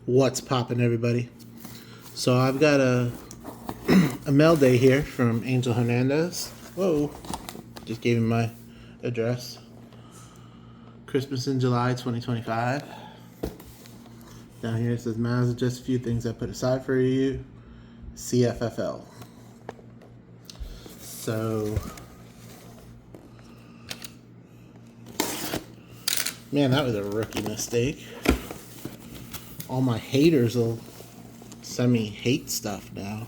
What's poppin', everybody? So I've got a Mailday here from Angel Hernandez. Whoa, just gave him my address. Christmas in July 2025. Down here it says, "Maz, just a few things I put aside for you. CFFL." So, man, that was a rookie mistake. All my haters will send me hate stuff now.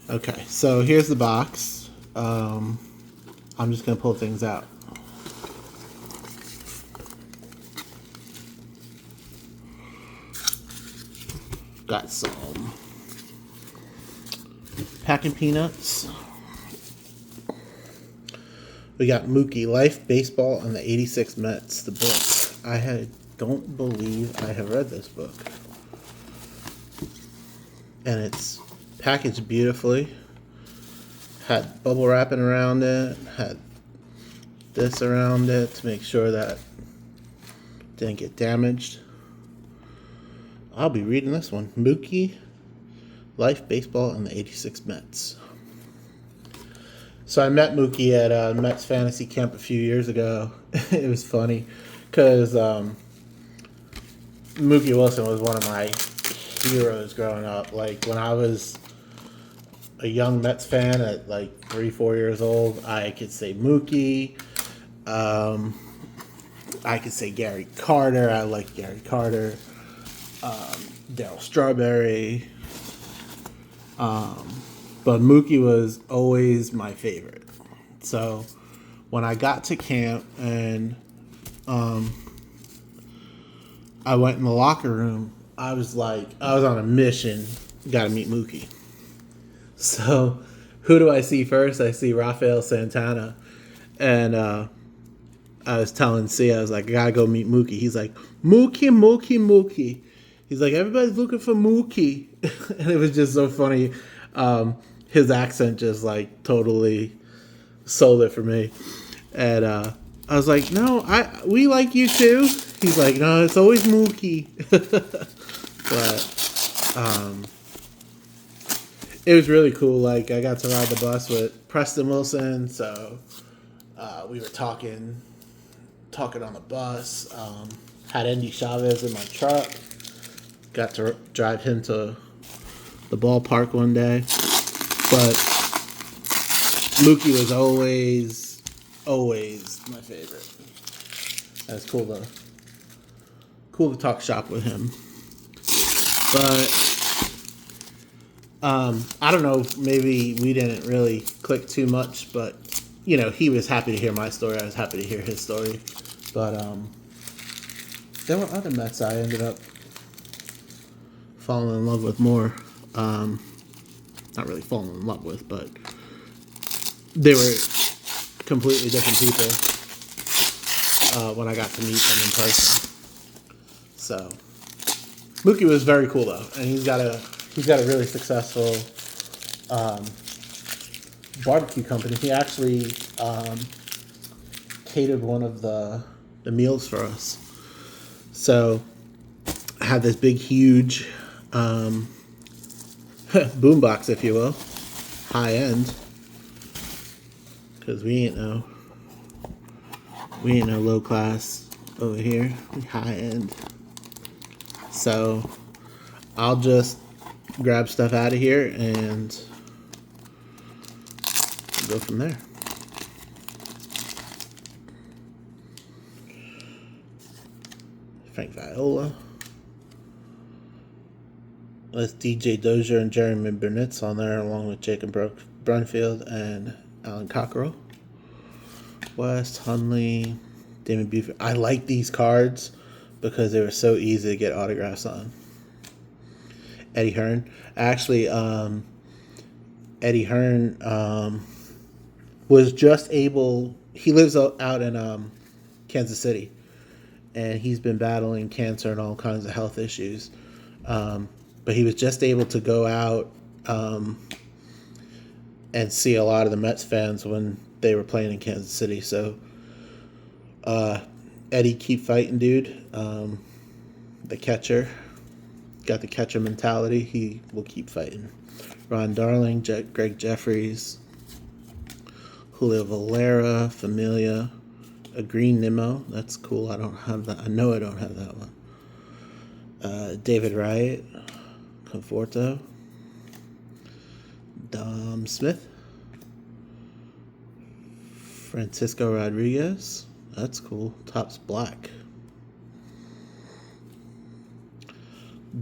Okay, so here's the box. I'm just gonna pull things out. Got some packing peanuts. We got Mookie, Life, Baseball, and the 86 Mets, the book. Don't believe I have read this book. And it's packaged beautifully. Had bubble wrapping around it. Had this around it to make sure that it didn't get damaged. I'll be reading this one. Mookie, Life, Baseball, and the 86 Mets. So I met Mookie at Mets Fantasy Camp a few years ago. It was funny because Mookie Wilson was one of my heroes growing up. Like when I was a young Mets fan at like 3-4 years old, I could say Mookie. I could say Gary Carter. I liked Gary Carter. Darryl Strawberry. But Mookie was always my favorite. So when I got to camp and I went in the locker room, I was on a mission. Got to meet Mookie. So who do I see first? I see Rafael Santana. And I was telling C, I was like, I got to go meet Mookie. He's like, Mookie. He's like, everybody's looking for Mookie. And it was just so funny. His accent just like totally sold it for me. And I was like, no, we like you too. He's like, no, it's always Mookie. But it was really cool. Like I got to ride the bus with Preston Wilson, so we were talking on the bus. Had Andy Chavez in my truck. Got to drive him to the ballpark one day. But Mookie was always my favorite. And it's cool to talk shop with him. But I don't know, maybe we didn't really click too much, but you know, he was happy to hear my story. I was happy to hear his story. But there were other Mets I ended up falling in love with more. Not really falling in love with, but they were completely different people when I got to meet them in person. So Mookie was very cool though, and he's got a really successful barbecue company. He actually catered one of the meals for us. So I had this big, huge boombox, if you will, high end, because we ain't no low class over here. We high end. So I'll just grab stuff out of here and go from there. Frank Viola. With DJ Dozier and Jeremy Burnitz on there, along with Jacob Brunfield and Alan Cockrell. West, Hundley, Damon Buford. I like these cards because they were so easy to get autographs on. Eddie Hearn. Actually, Eddie Hearn was just able... He lives out in Kansas City, and he's been battling cancer and all kinds of health issues. But he was just able to go out and see a lot of the Mets fans when they were playing in Kansas City. So, Eddie, keep fighting, dude. the catcher. Got the catcher mentality. He will keep fighting. Ron Darling, Greg Jeffries, Julio Valera, Familia, a green Nimmo. That's cool. I don't have that. I know I don't have that one. David Wright, Conforto, Dom Smith, Francisco Rodriguez. That's cool. Top's black.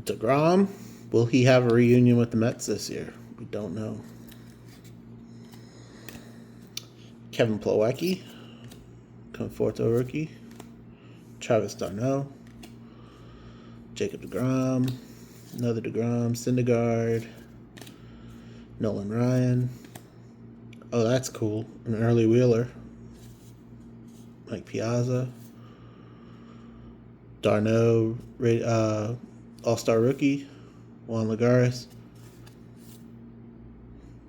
DeGrom. Will he have a reunion with the Mets this year? We don't know. Kevin Plawecki, Conforto rookie. Travis d'Arnaud, Jacob DeGrom, another DeGrom, Syndergaard, Nolan Ryan. Oh, that's cool. An early Wheeler. Mike Piazza. d'Arnaud, All-Star rookie. Juan Lagares.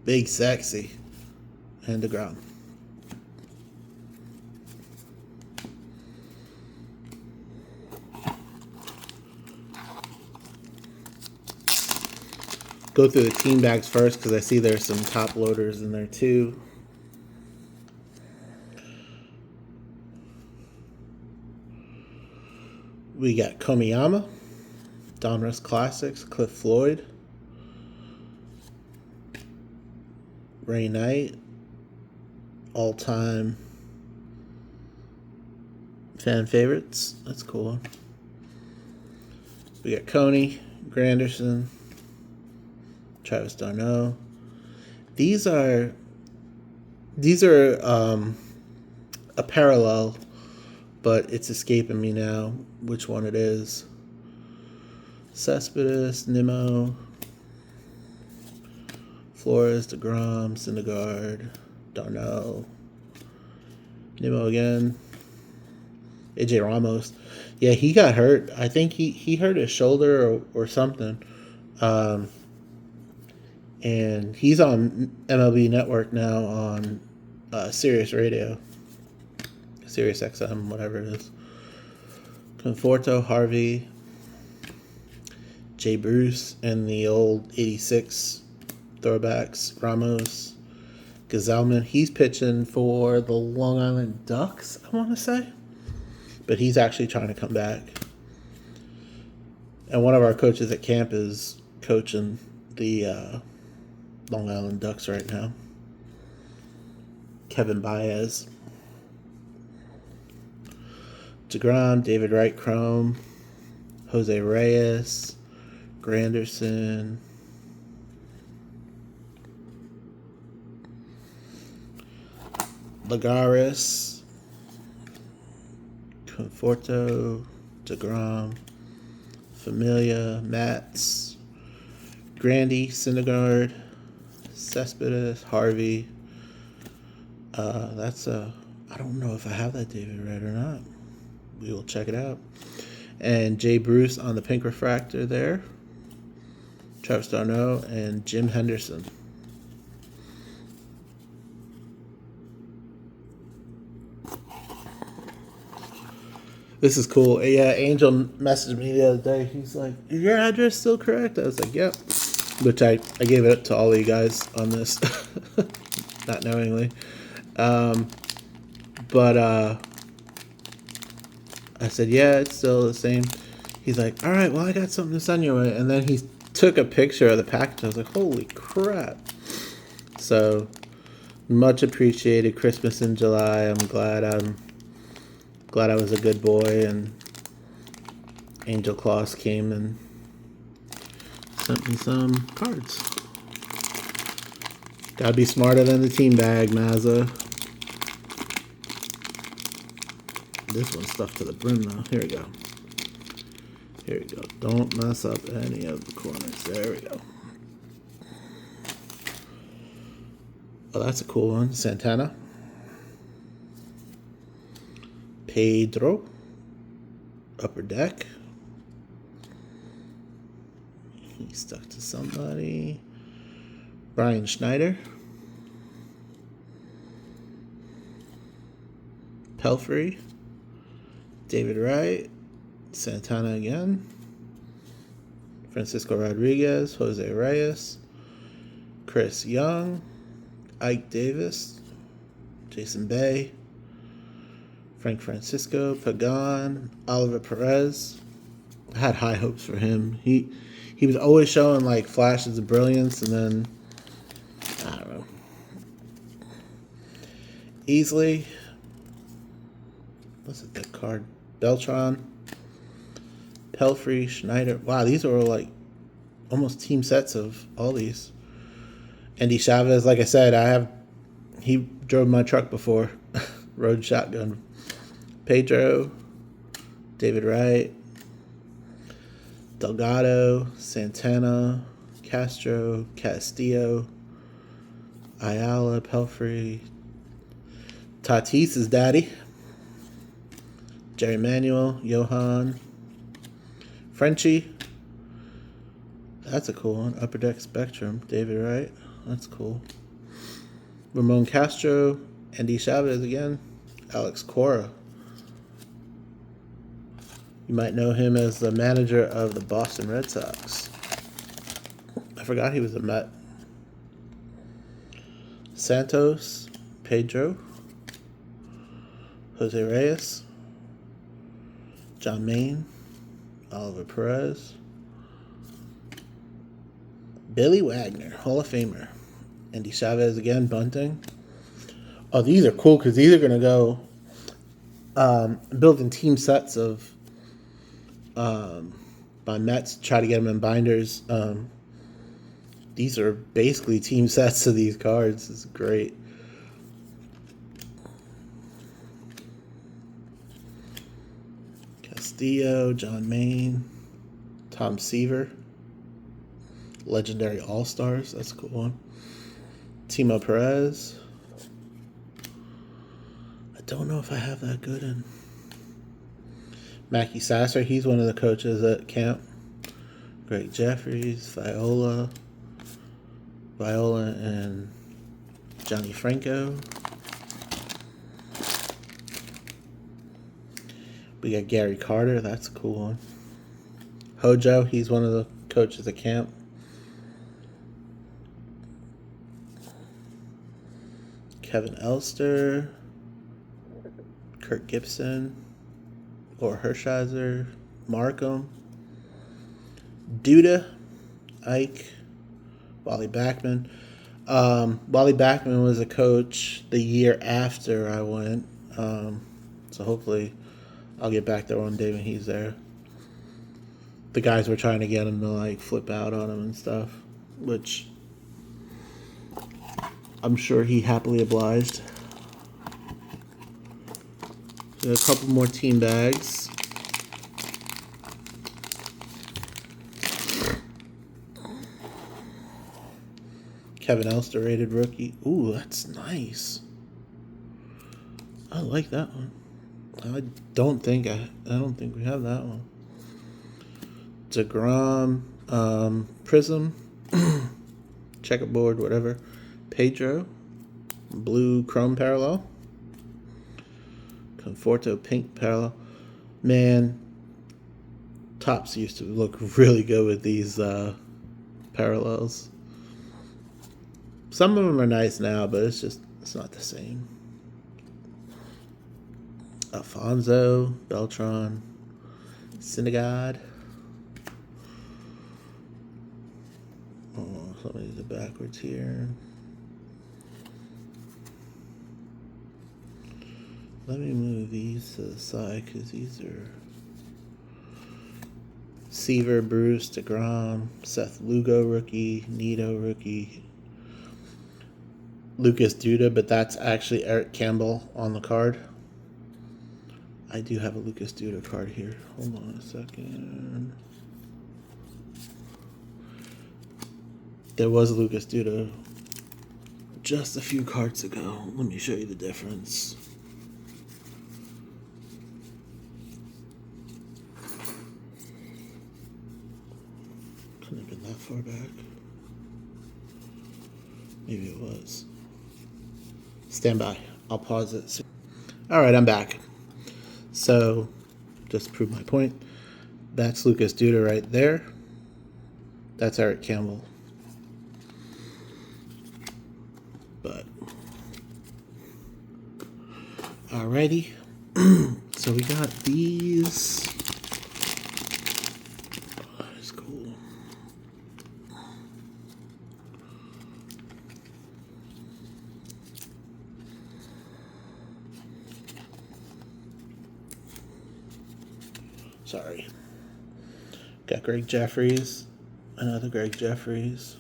Big Sexy. And DeGrom. Go through the team bags first because I see there's some top loaders in there too. We got Komiyama, Donruss Classics, Cliff Floyd, Ray Knight, all-time fan favorites. That's cool. We got Coney, Granderson, Travis d'Arnaud. These are a parallel, but it's escaping me now which one it is. Cespedes, Nimmo, Flores, DeGrom, Syndergaard, d'Arnaud, Nimmo again. AJ Ramos. Yeah, he got hurt. I think he hurt his shoulder or something. And he's on MLB Network now on Sirius Radio. Sirius XM, whatever it is. Conforto, Harvey, Jay Bruce, and the old 86 throwbacks. Ramos, Gazelman. He's pitching for the Long Island Ducks, I want to say. But he's actually trying to come back. And one of our coaches at camp is coaching the Long Island Ducks right now. Kevin Baez. DeGrom, David Wright Chrome, Jose Reyes, Granderson, Lagares, Conforto, DeGrom, Familia, Mats, Grandy, Syndergaard, Cespedes, Harvey. I don't know if I have that David Wright or not. We will check it out. And Jay Bruce on the pink refractor there. Travis d'Arnaud and Jim Henderson. This is cool. Yeah, Angel messaged me the other day. He's like, "Is your address still correct?" I was like, "Yep." Which I gave it to all of you guys on this, not knowingly. But I said, "Yeah, it's still the same." He's like, "All right, well, I got something to send you." And then he took a picture of the package. I was like, "Holy crap!" So much appreciated. Christmas in July. I'm glad I was a good boy, and Angel Claus came and sent me some cards. Gotta be smarter than the team bag, Mazza. This one's stuffed to the brim though. Here we go. Here we go. Don't mess up any of the corners. There we go. Oh, that's a cool one. Santana. Pedro. Upper Deck. He stuck to somebody. Brian Schneider. Pelfrey. David Wright. Santana again. Francisco Rodriguez, Jose Reyes, Chris Young, Ike Davis, Jason Bay, Frank Francisco, Pagan, Oliver Perez. I had high hopes for him. He was always showing like flashes of brilliance, and then I don't know. Easily, what's a good card? Beltran, Pelfrey, Schneider. Wow, these are like almost team sets of all these. Andy Chavez, like I said, he drove my truck before, road shotgun. Pedro, David Wright, Delgado, Santana, Castro, Castillo, Ayala, Pelfrey, Tatis's daddy, Jerry Manuel, Johan, Frenchie. That's a cool one. Upper Deck Spectrum, David Wright. That's cool. Ramon Castro, Andy Chavez again, Alex Cora. You might know him as the manager of the Boston Red Sox. I forgot he was a Met. Santos, Pedro, Jose Reyes, John Maine, Oliver Perez, Billy Wagner, Hall of Famer, Andy Chavez again, bunting. Oh, these are cool because these are going to go building team sets of by Mets, try to get them in binders. These are basically team sets of these cards. It's great. Castillo, John Maine, Tom Seaver, Legendary All-Stars. That's a cool one. Timo Perez. I don't know if I have that good in. Mackie Sasser, he's one of the coaches at camp. Greg Jeffries, Viola and Johnny Franco. We got Gary Carter, that's a cool one. Hojo, he's one of the coaches at camp. Kevin Elster, Kirk Gibson, or Hershiser, Markham, Duda, Ike, Wally Backman. Wally Backman was a coach the year after I went, so hopefully I'll get back there one day when he's there. The guys were trying to get him to like flip out on him and stuff, which I'm sure he happily obliged. A couple more team bags. Kevin Elster rated rookie. Ooh, that's nice. I like that one. I don't think we have that one. DeGrom, Prism, checkerboard, whatever. Pedro, blue chrome parallel. Conforto pink parallel. Man, Topps used to look really good with these parallels. Some of them are nice now, but it's not the same. Alfonso, Beltran, Syndergaard. Oh, some of these are backwards here. Let me move these to the side because these are Seaver, Bruce, DeGrom, Seth Lugo rookie, Nito rookie, Lucas Duda, but that's actually Eric Campbell on the card. I do have a Lucas Duda card here. Hold on a second. There was a Lucas Duda just a few cards ago. Let me show you the difference. Couldn't have been that far back. Maybe it was. Stand by. I'll pause it. All right, I'm back. So, just to prove my point, that's Lucas Duda right there. That's Eric Campbell. But alrighty. So we got these. Oh, that's cool. Sorry. Got Greg Jeffries. Another Greg Jeffries.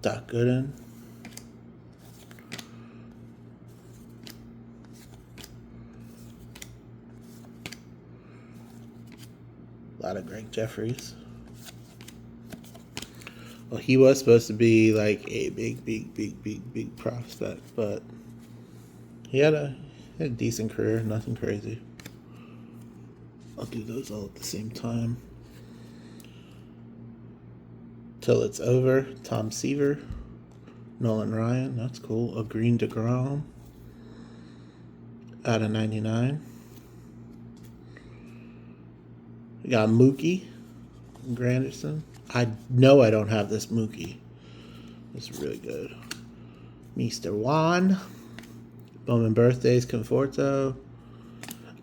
Doc Gooden. A lot of Greg Jeffries. Well, he was supposed to be like a big prospect, but he had a decent career, nothing crazy. I'll do those all at the same time. Till It's Over, Tom Seaver, Nolan Ryan, that's cool. A Green DeGrom out of 99. We got Mookie Granderson. I know I don't have this Mookie. It's really good. Mr. Juan. Bowman Birthdays, Conforto.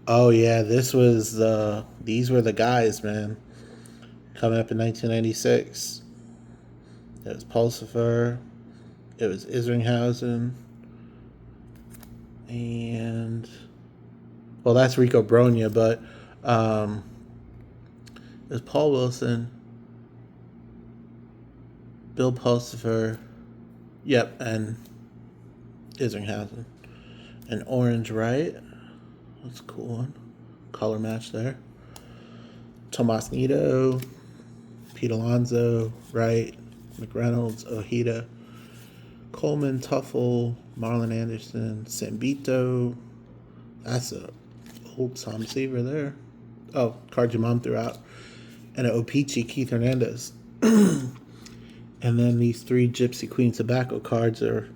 Oh yeah, these were the guys, man. Coming up in 1996. It was Pulsifer. It was Isringhausen. And well, that's Rico Bronya, but it was Paul Wilson, Bill Pulsifer, yep, and Isringhausen. And Orange, right? That's a cool one. Color match there. Tomas Nido, Pete Alonso, Wright, McReynolds, Ojeda, Coleman, Tuffle, Marlon Anderson, Sambito. That's a old Tom Seaver there. Oh, card your mom threw out. And an Opeachy, Keith Hernandez. And then these 3 Gypsy Queen Tobacco cards are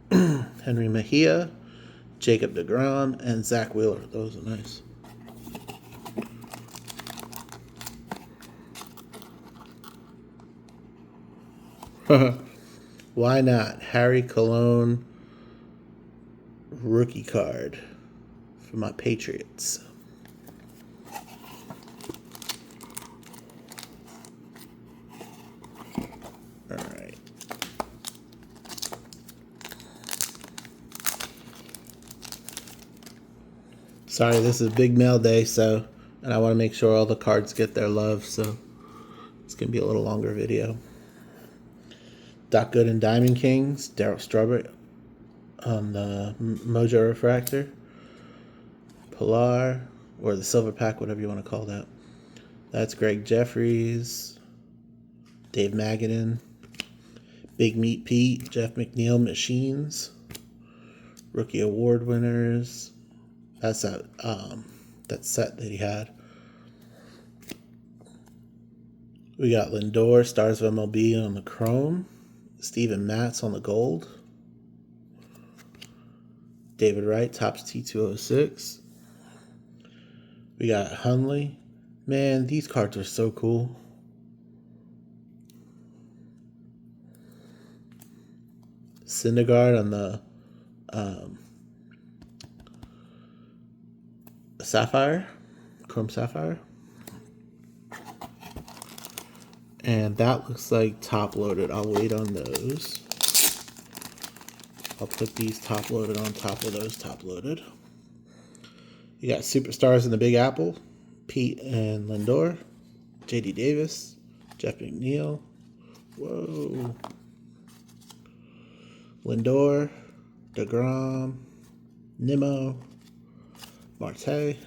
Henry Mejia, Jacob deGrom, and Zach Wheeler. Those are nice. Why not? Harry Colon rookie card for my Patriots. All right. Sorry, this is big mail day, and I want to make sure all the cards get their love, so it's going to be a little longer video. Doc Gooden Diamond Kings, Darryl Strawberry on the Mojo Refractor, Pilar, or the Silver Pack, whatever you want to call that. That's Greg Jeffries, Dave Magadan, Big Meat Pete, Jeff McNeil Machines, Rookie Award winners. That's that set that he had. We got Lindor, Stars of MLB on the Chrome. Steven Matz on the Gold. David Wright, Topps T206. We got Hundley. Man, these cards are so cool. Syndergaard on the Sapphire. Chrome Sapphire. And that looks like top loaded. I'll wait on those. I'll put these top loaded on top of those top loaded. You got Superstars in the Big Apple. Pete and Lindor. JD Davis. Jeff McNeil. Whoa. Lindor. DeGrom. Nimmo. Marte.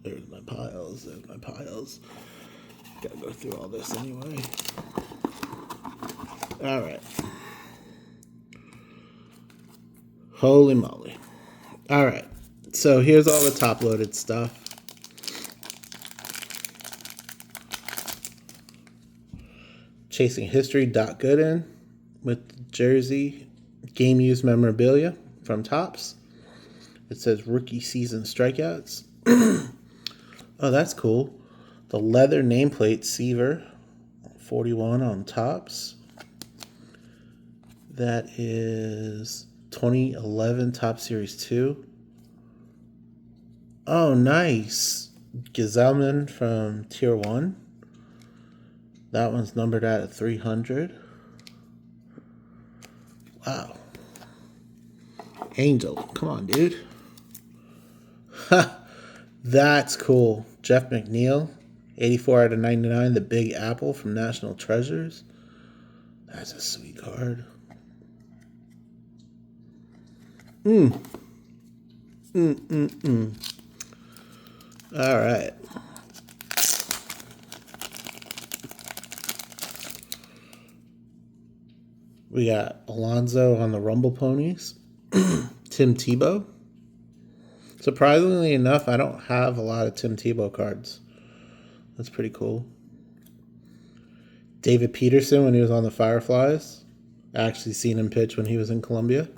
There's my piles. There's my piles. Gotta go through all this anyway. Alright. Holy moly. Alright. So here's all the top loaded stuff. Chasing History, Doc Gooden with jersey Game used memorabilia from Topps. It says rookie season strikeouts. Oh, that's cool. The leather nameplate Seaver, 41 on Topps. That is 2011 Top Series 2. Oh, nice. Gazelman from Tier 1. That one's numbered out at 300. Wow. Angel, come on, dude. That's cool. Jeff McNeil, 84 out of 99, the Big Apple from National Treasures. That's a sweet card. All right. We got Alonzo on the Rumble Ponies. Tim Tebow. Surprisingly enough, I don't have a lot of Tim Tebow cards. That's pretty cool. David Peterson when he was on the Fireflies. I actually seen him pitch when he was in Columbia.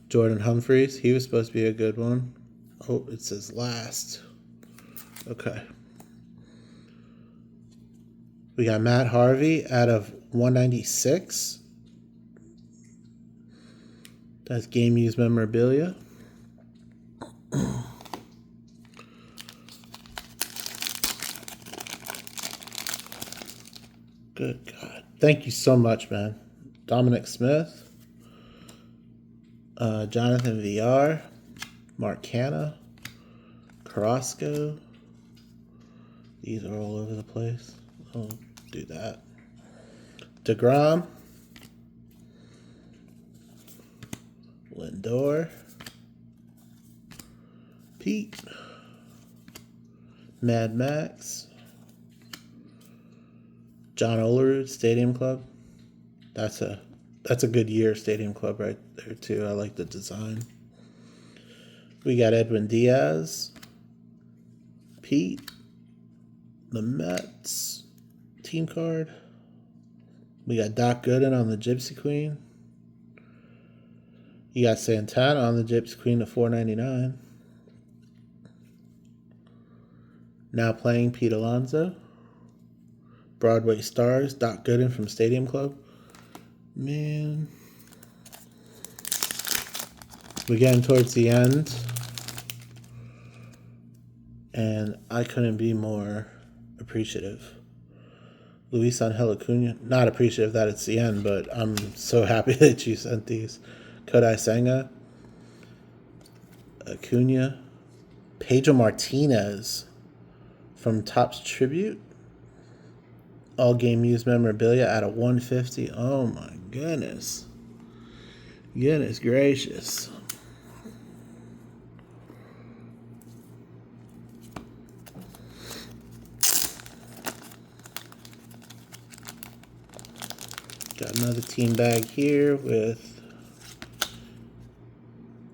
Jordan Humphreys. He was supposed to be a good one. Oh, it says last. Okay. We got Matt Harvey out of 196. That's game used memorabilia. Good God. Thank you so much, man. Dominic Smith. Jonathan VR. Mark Hanna. Carrasco. These are all over the place. I'll do that. DeGrom. Lindor. Pete. Mad Max. John Olerud, Stadium Club. That's a good year Stadium Club right there too. I like the design. We got Edwin Diaz. Pete. The Mets. Team card. We got Doc Gooden on the Gypsy Queen. You got Santana on the Gypsy Queen to $4.99. Now playing Pete Alonso. Broadway Stars, Doc Gooden from Stadium Club. Man. We're getting towards the end. And I couldn't be more appreciative. Luis Angel Acuna. Not appreciative that it's the end, but I'm so happy that you sent these. Kodai Senga. Acuna. Pedro Martinez from Topps Tribute. All game used memorabilia out of 150. Oh my goodness. Goodness gracious. Got another team bag here with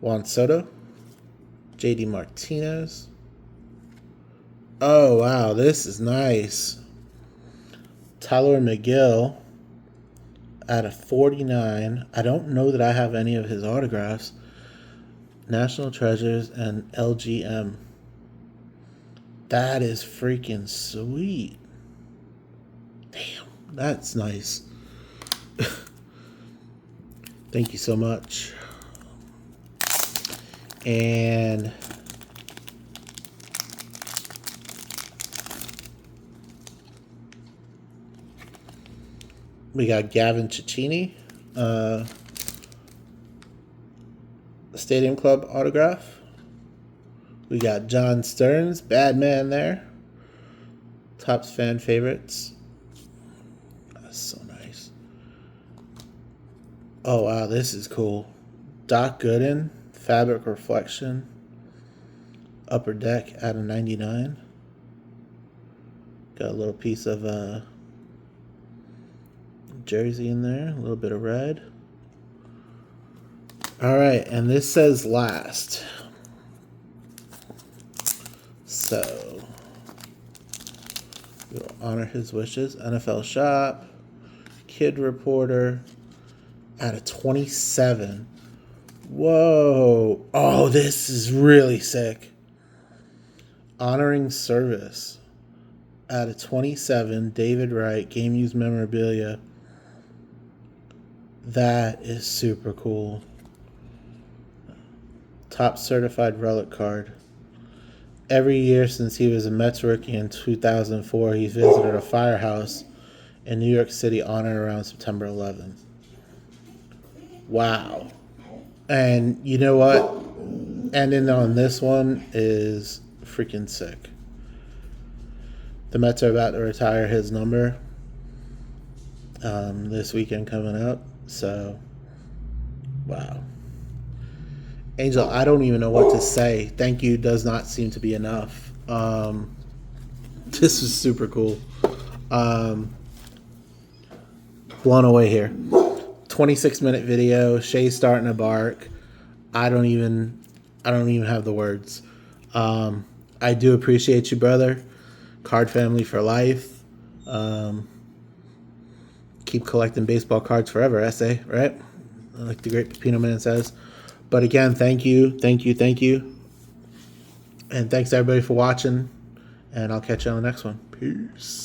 Juan Soto. JD Martinez. Oh wow, this is nice. Tyler McGill out of 49. I don't know that I have any of his autographs. National Treasures and LGM. That is freaking sweet. Damn, that's nice. Thank you so much. And we got Gavin Cecchini, Stadium Club autograph. We got John Stearns, bad man there. Topps fan favorites. That's so nice. Oh wow, this is cool. Doc Gooden, fabric reflection. Upper deck out of 99. Got a little piece of jersey in there, a little bit of red. All right, and this says last. So we'll honor his wishes. NFL Shop, Kid Reporter, out of 27. Whoa. Oh, this is really sick. Honoring Service out of 27. David Wright, game used memorabilia. That is super cool. Top certified relic card. Every year since he was a Mets rookie in 2004, he's visited a firehouse in New York City on and around September 11th. Wow. And you know what? Ending on this one is freaking sick. The Mets are about to retire his number this weekend coming up. So, wow. Angel, I don't even know what to say. Thank you does not seem to be enough. This is super cool. Blown away here. 26-minute video. Shay's starting to bark. I don't even have the words. I do appreciate you, brother. Card family for life. Keep collecting baseball cards forever, essay, right? Like the great Pepino Man says. But again, thank you. And thanks everybody for watching. And I'll catch you on the next one. Peace.